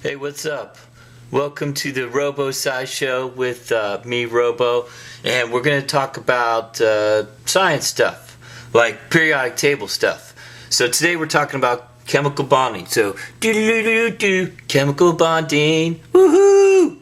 Hey, what's up? Welcome to the Robo Sci Show with me, Robo, and we're going to talk about science stuff, like periodic table stuff. So today we're talking about chemical bonding. So, chemical bonding, woohoo!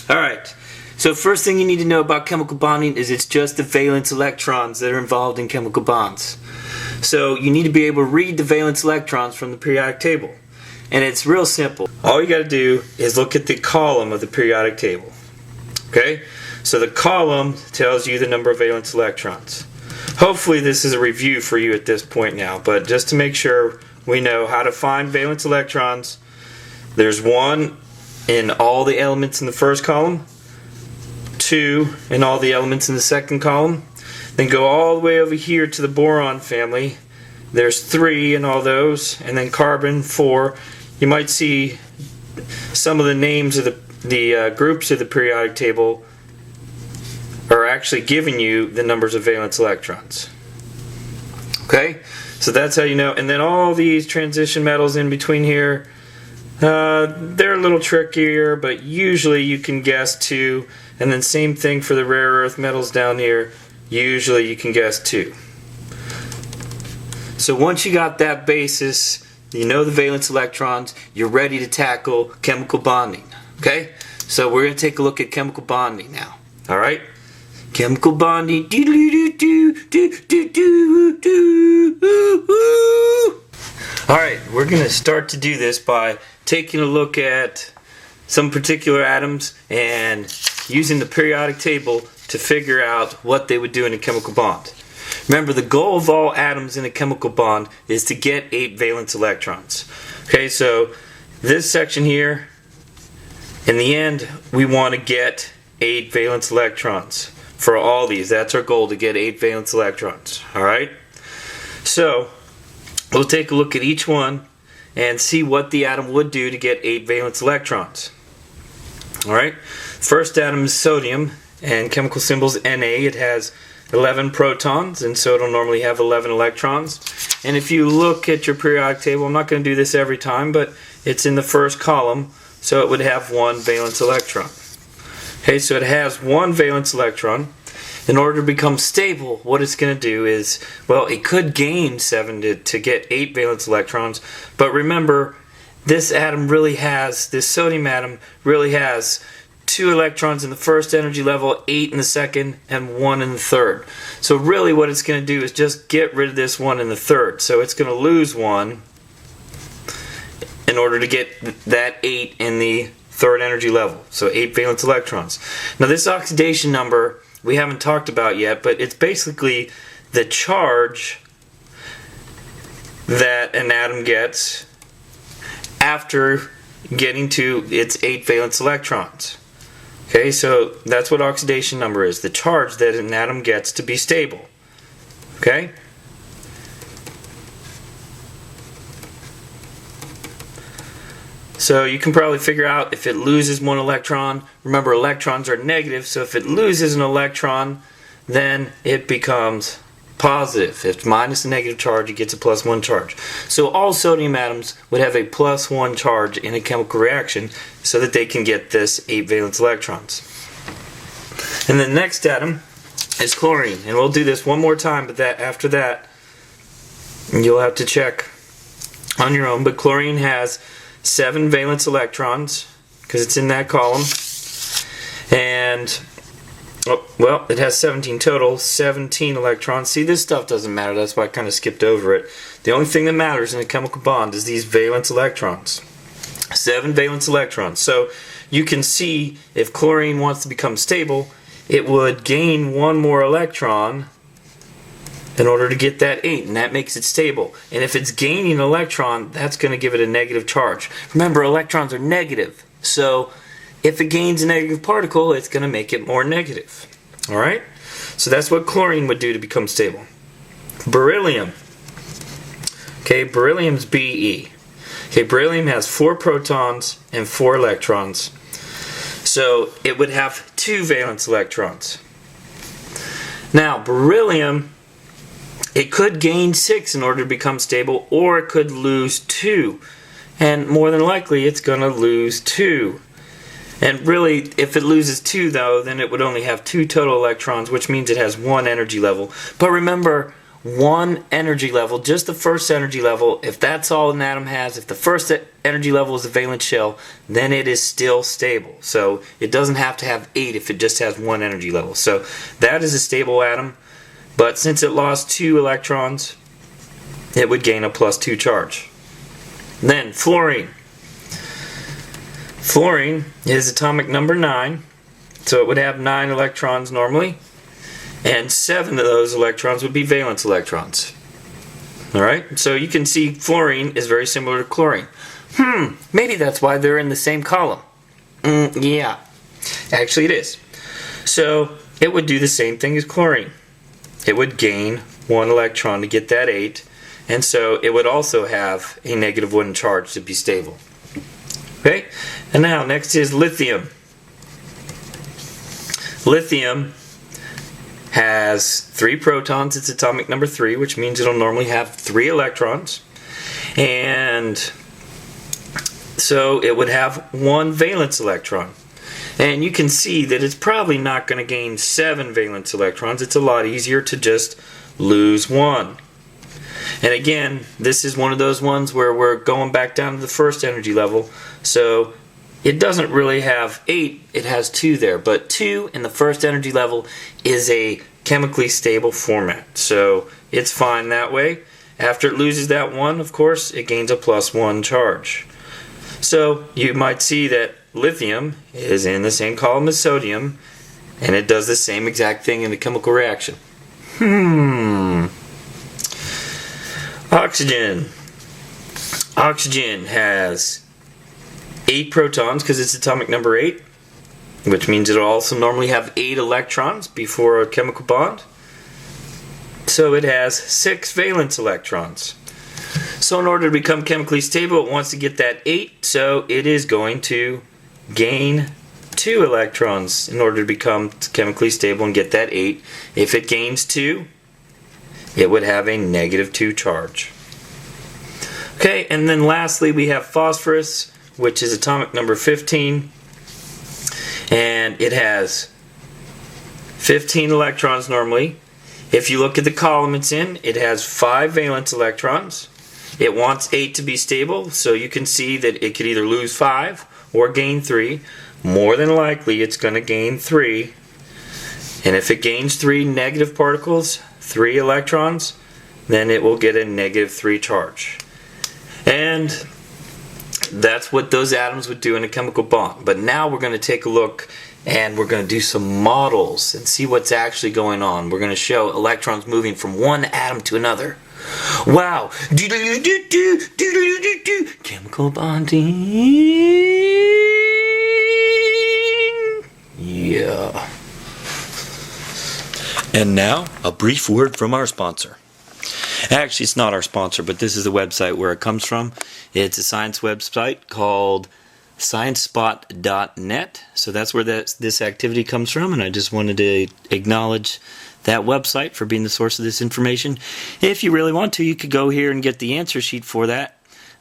Alright, so first thing you need to know about chemical bonding is it's just the valence electrons that are involved in chemical bonds. So you need to be able to read the valence electrons from the periodic table. And it's real simple. All you got to do is look at the column of the periodic table. Okay? So the column tells you the number of valence electrons. Hopefully this is a review for you at this point now, but just to make sure we know how to find valence electrons, there's 1 in all the elements in the first column, 2 in all the elements in the second column, then go all the way over here to the boron family. There's 3 in all those, and then carbon 4. You might see some of the names of the groups of the periodic table are actually giving you the numbers of valence electrons. Okay, so that's how you know. And then all these transition metals in between here, they're a little trickier, but usually you can guess 2. And then same thing for the rare earth metals down here. Usually you can guess 2. So once you got that basis, you know the valence electrons, you're ready to tackle chemical bonding. Okay? So we're going to take a look at chemical bonding now. Alright? Chemical bonding. Alright, we're going to start to do this by taking a look at some particular atoms and using the periodic table to figure out what they would do in a chemical bond. Remember, the goal of all atoms in a chemical bond is to get 8 valence electrons. Okay, so this section here, in the end, we want to get 8 valence electrons for all these. That's our goal, to get 8 valence electrons. Alright? So, we'll take a look at each one and see what the atom would do to get 8 valence electrons. Alright? First atom is sodium, and chemical symbol is Na. It has 11 protons, and so it'll normally have 11 electrons. And if you look at your periodic table, I'm not going to do this every time, but it's in the first column, so it would have 1 valence electron. Okay, so it has 1 valence electron. In order to become stable, what it's going to do is, well, it could gain 7 to get 8 valence electrons, but remember, this atom really has, this sodium atom really has 2 electrons in the first energy level, 8 in the second, and 1 in the third. So really what it's going to do is just get rid of this 1 in the third. So it's going to lose 1 in order to get that 8 in the third energy level. So 8 valence electrons. Now this oxidation number we haven't talked about yet, but it's basically the charge that an atom gets after getting to its 8 valence electrons. Okay, so that's what oxidation number is, the charge that an atom gets to be stable. Okay? So you can probably figure out if it loses 1 electron. Remember, electrons are negative, so if it loses an electron, then it becomes positive. If it's minus a negative charge, it gets a plus 1 charge. So all sodium atoms would have a plus 1 charge in a chemical reaction so that they can get this 8 valence electrons. And the next atom is chlorine. And we'll do this one more time, but after that you'll have to check on your own. But chlorine has 7 valence electrons because it's in that column. And well, it has 17 total, 17 electrons. See, this stuff doesn't matter, that's why I kind of skipped over it. The only thing that matters in a chemical bond is these valence electrons. 7 valence electrons. So you can see if chlorine wants to become stable, it would gain 1 more electron in order to get that 8, and that makes it stable. And if it's gaining an electron, that's going to give it a negative charge. Remember, electrons are negative, so if it gains a negative particle, it's going to make it more negative. Alright? So that's what chlorine would do to become stable. Beryllium. Okay, beryllium's Be. Okay, beryllium has 4 protons and 4 electrons. So it would have 2 valence electrons. Now, beryllium, it could gain 6 in order to become stable, or it could lose 2 and more than likely it's going to lose 2. And really, if it loses 2 though, then it would only have 2 total electrons, which means it has 1 energy level. But remember, 1 energy level, just the first energy level, if that's all an atom has, if the first energy level is a valence shell, then it is still stable. So it doesn't have to have 8 if it just has 1 energy level. So that is a stable atom, but since it lost 2 electrons, it would gain a +2 charge. Then fluorine. Fluorine is atomic number 9, so it would have 9 electrons normally, and 7 of those electrons would be valence electrons. Alright, so you can see fluorine is very similar to chlorine. Maybe that's why they're in the same column. Yeah, actually it is. So it would do the same thing as chlorine. It would gain 1 electron to get that 8, and so it would also have a -1 charge to be stable. Okay, and now next is lithium. Lithium has 3 protons. It's atomic number 3, which means it'll normally have 3 electrons. And so it would have 1 valence electron. And you can see that it's probably not going to gain 7 valence electrons. It's a lot easier to just lose 1. And again, this is one of those ones where we're going back down to the first energy level. So it doesn't really have 8, it has 2 there. But 2 in the first energy level is a chemically stable format. So it's fine that way. After it loses that 1, of course, it gains a +1 charge. So you might see that lithium is in the same column as sodium, and it does the same exact thing in the chemical reaction. Oxygen. Oxygen has 8 protons because it's atomic number 8, which means it'll also normally have 8 electrons before a chemical bond. So it has 6 valence electrons. So in order to become chemically stable, it wants to get that 8, so it is going to gain 2 electrons in order to become chemically stable and get that 8. If it gains 2, it would have a -2 charge. Okay, and then lastly we have phosphorus, which is atomic number 15, and it has 15 electrons normally. If you look at the column it's in, it has 5 valence electrons. It wants 8 to be stable, so you can see that it could either lose 5 or gain 3. More than likely it's going to gain 3, and if it gains 3 negative particles, 3 electrons, then it will get a -3 charge. And that's what those atoms would do in a chemical bond. But now we're going to take a look and we're going to do some models and see what's actually going on. We're going to show electrons moving from one atom to another. Wow! Chemical bonding. Yeah. And now, a brief word from our sponsor. Actually, it's not our sponsor, but this is the website where it comes from. It's a science website called sciencespot.net. So that's where this activity comes from, and I just wanted to acknowledge that website for being the source of this information. If you really want to, you could go here and get the answer sheet for that,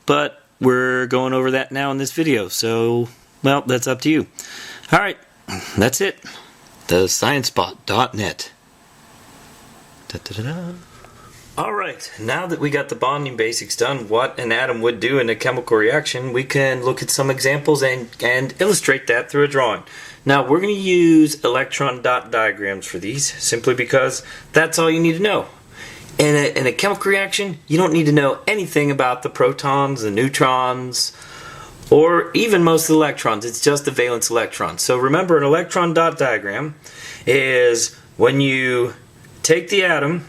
but we're going over that now in this video, so, well, that's up to you. Alright, that's it. The sciencespot.net. Alright, now that we got the bonding basics done, what an atom would do in a chemical reaction, we can look at some examples and illustrate that through a drawing. Now we're going to use electron dot diagrams for these, simply because that's all you need to know. In a chemical reaction, you don't need to know anything about the protons, the neutrons, or even most of the electrons. It's just the valence electrons. So remember, an electron dot diagram is when you take the atom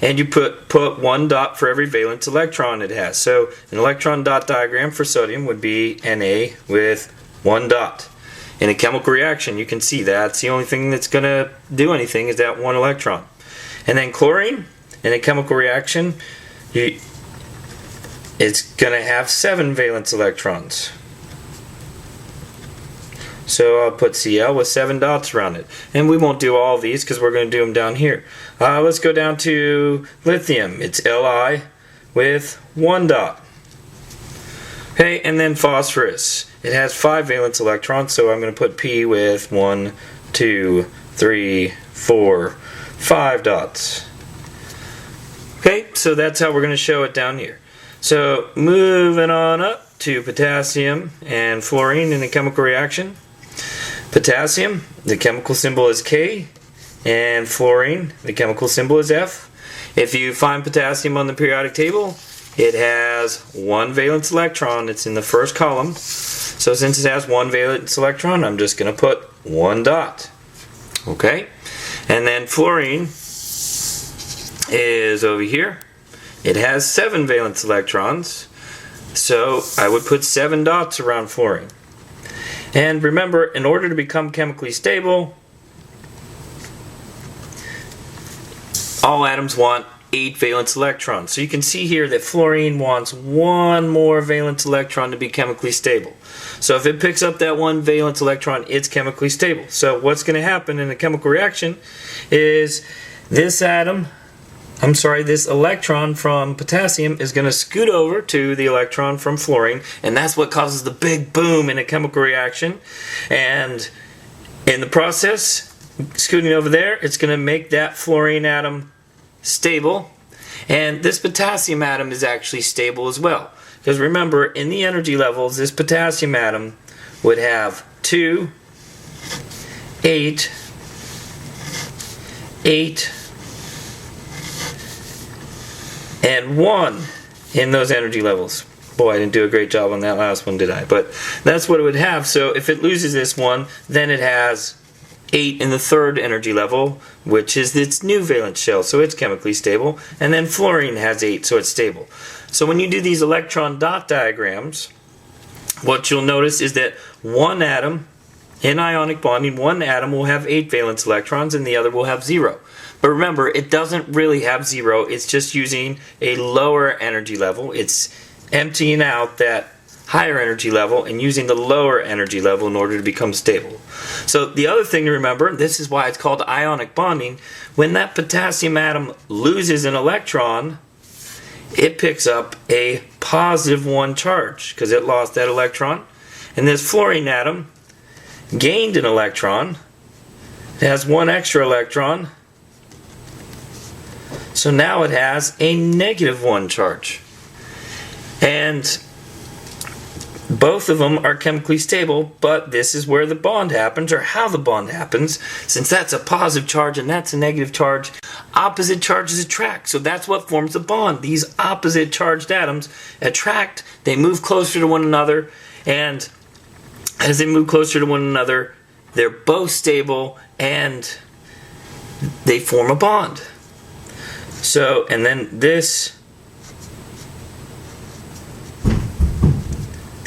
and you put one dot for every valence electron it has. So an electron dot diagram for sodium would be Na with one dot. In a chemical reaction, you can see that's the only thing that's going to do anything is that one electron. And then chlorine, in a chemical reaction, it's going to have 7 valence electrons. So I'll put Cl with 7 dots around it. And we won't do all these because we're going to do them down here. Let's go down to lithium. It's Li with 1 dot. Okay, and then phosphorus. It has 5 valence electrons, so I'm going to put P with 1, 2, 3, 4, 5 dots. Okay, so that's how we're going to show it down here. So moving on up to potassium and fluorine in a chemical reaction. Potassium, the chemical symbol is K, and fluorine, the chemical symbol is F. If you find potassium on the periodic table, it has 1 valence electron. It's in the first column. So since it has 1 valence electron, I'm just going to put 1 dot. Okay? And then fluorine is over here. It has 7 valence electrons. So I would put 7 dots around fluorine. And remember, in order to become chemically stable, all atoms want 8 valence electrons. So you can see here that fluorine wants 1 more valence electron to be chemically stable. So if it picks up that 1 valence electron, it's chemically stable. So what's going to happen in a chemical reaction is this electron from potassium is going to scoot over to the electron from fluorine, and that's what causes the big boom in a chemical reaction. And in the process, scooting over there, it's going to make that fluorine atom stable, and this potassium atom is actually stable as well. Because remember, in the energy levels, this potassium atom would have 2, 8, 8, and 1 in those energy levels. Boy, I didn't do a great job on that last one, did I? But that's what it would have. So if it loses this one, then it has 8 in the third energy level, which is its new valence shell, so it's chemically stable. And then fluorine has 8, so it's stable. So when you do these electron dot diagrams, what you'll notice is that one atom, in ionic bonding, one atom will have 8 valence electrons and the other will have 0. But remember, it doesn't really have 0, it's just using a lower energy level. It's emptying out that higher energy level and using the lower energy level in order to become stable. So the other thing to remember, this is why it's called ionic bonding, when that potassium atom loses an electron, it picks up a positive 1 charge because it lost that electron. And this fluorine atom gained an electron. It has 1 extra electron. So now it has a negative 1 charge. And both of them are chemically stable, but this is where the bond happens, or how the bond happens. Since that's a positive charge and that's a negative charge, opposite charges attract. So that's what forms the bond. These opposite charged atoms attract, they move closer to one another, and as they move closer to one another, they're both stable and they form a bond. So, and then this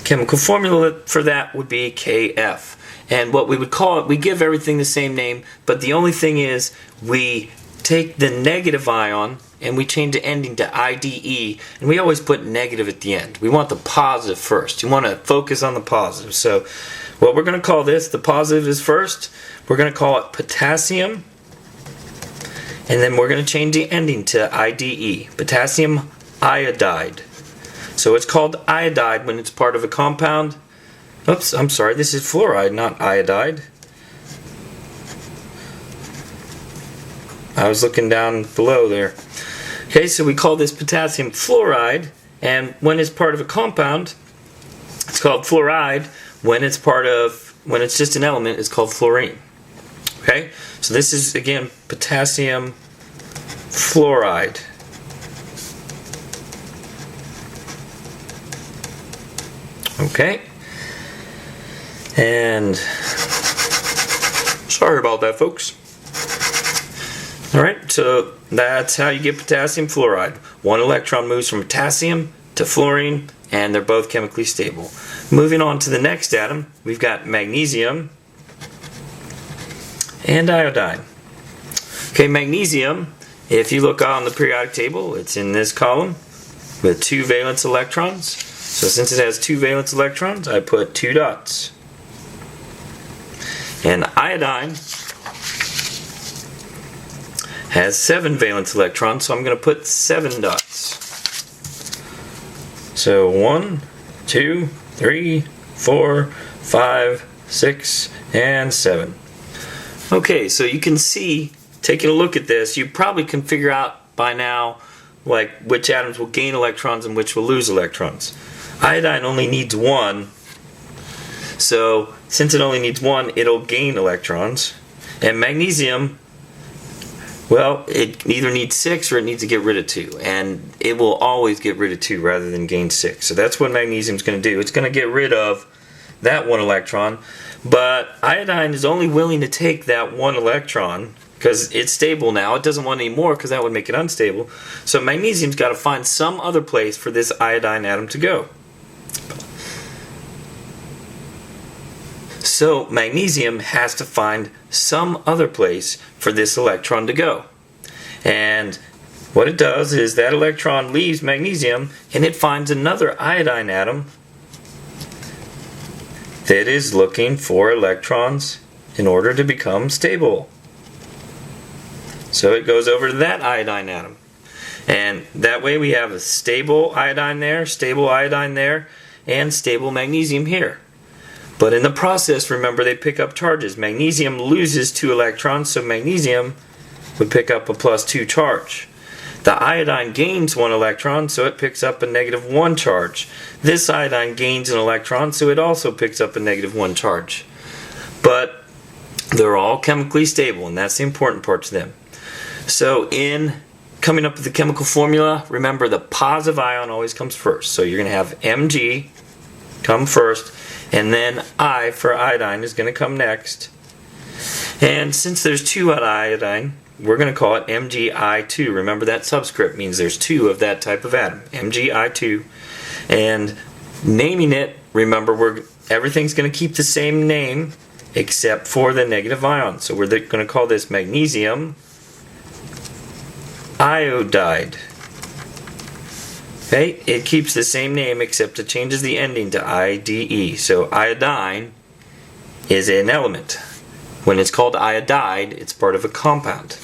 chemical formula for that would be KF. And what we would call it, we give everything the same name, but the only thing is we take the negative ion and we change the ending to IDE, and we always put negative at the end. We want the positive first. You want to focus on the positive. So what we're going to call this, the positive is first, we're going to call it potassium, and then we're going to change the ending to IDE, potassium iodide. So it's called iodide when it's part of a compound. Oops, I'm sorry, this is fluoride, not iodide. I was looking down below there. Okay, so we call this potassium fluoride, and when it's part of a compound, it's called fluoride. When it's just an element, it's called fluorine. Okay, so this is again potassium fluoride. Okay, and sorry about that, folks. Alright, so that's how you get potassium fluoride. 1 electron moves from potassium to fluorine, and they're both chemically stable. Moving on to the next atom, we've got magnesium and iodine. Okay, magnesium, if you look on the periodic table, it's in this column with 2 valence electrons. So since it has 2 valence electrons, I put 2 dots. And iodine has 7 valence electrons, so I'm going to put 7 dots. So 1, 2, 3, 4, 5, 6, and 7. Okay, so you can see, taking a look at this, you probably can figure out by now like which atoms will gain electrons and which will lose electrons. Iodine only needs one, so since it only needs one, it'll gain electrons. And magnesium, well, it either needs 6 or it needs to get rid of 2, and it will always get rid of 2 rather than gain 6. So that's what magnesium is going to do. It's going to get rid of that 1 electron, but iodine is only willing to take that 1 electron because it's stable now. It doesn't want any more because that would make it unstable. So magnesium's got to find some other place for this iodine atom to go. So magnesium has to find some other place for this electron to go. And what it does is that electron leaves magnesium and it finds another iodine atom that is looking for electrons in order to become stable. So it goes over to that iodine atom. And that way we have a stable iodine there, and stable magnesium here. But in the process, remember, they pick up charges. Magnesium loses 2 electrons, so magnesium would pick up a +2 charge. The iodine gains 1 electron, so it picks up a -1 charge. This iodine gains an electron, so it also picks up a -1 charge. But they're all chemically stable, and that's the important part to them. So in coming up with the chemical formula, remember the positive ion always comes first. So you're going to have Mg come first, and then I for iodine is going to come next. And since there's 2 at iodine, we're going to call it Mgi2. Remember that subscript means there's 2 of that type of atom, Mgi2. And naming it, remember, everything's going to keep the same name except for the negative ion. So we're going to call this magnesium iodide. Okay, it keeps the same name except it changes the ending to IDE. So iodine is an element. When it's called iodide, it's part of a compound.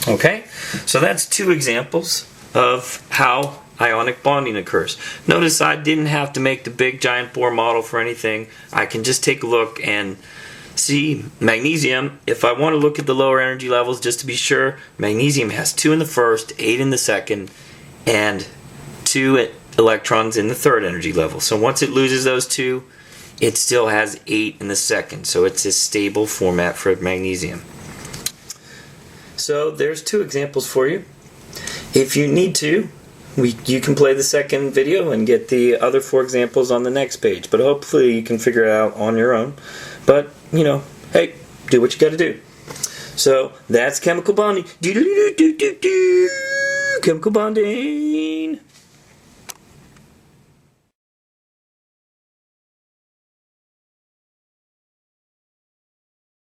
Okay, so that's 2 examples of how ionic bonding occurs. Notice I didn't have to make the big giant bore model for anything. I can just take a look and see magnesium. If I want to look at the lower energy levels just to be sure, magnesium has 2 in the first, 8 in the second, and 2 electrons in the third energy level. So once it loses those 2, it still has 8 in the second. So it's a stable format for magnesium. So there's 2 examples for you. If you need to, you can play the second video and get the other 4 examples on the next page. But hopefully you can figure it out on your own. But, you know, hey, do what you got to do. So that's chemical bonding. Chemical bonding.